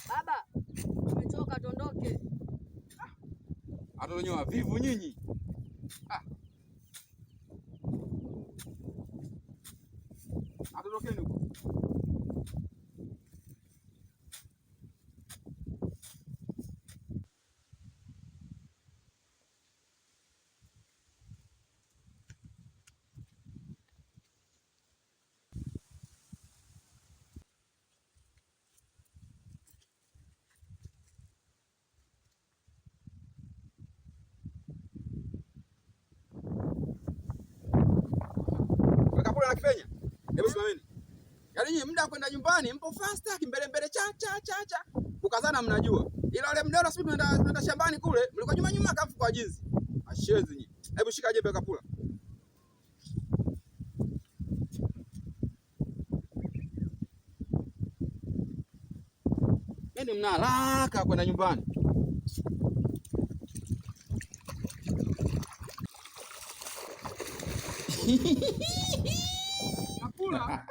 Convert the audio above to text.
Baba, tumechoka tondoke. Hata wenyewe wavivu nyinyi. Atondokeni huko. Kula na kipenya. Hebu simameni. Yaani nyinyi muda kwenda nyumbani mpo faster kimbele mbele cha. Kukazana mnajua. Ila wale mdoro sisi tunaenda shambani kule, mlikuwa nyuma kafu kwa jinsi. Ashezi nyinyi. Hebu shika jembe kapula. Yaani mna haraka kwenda nyumbani. Kapula.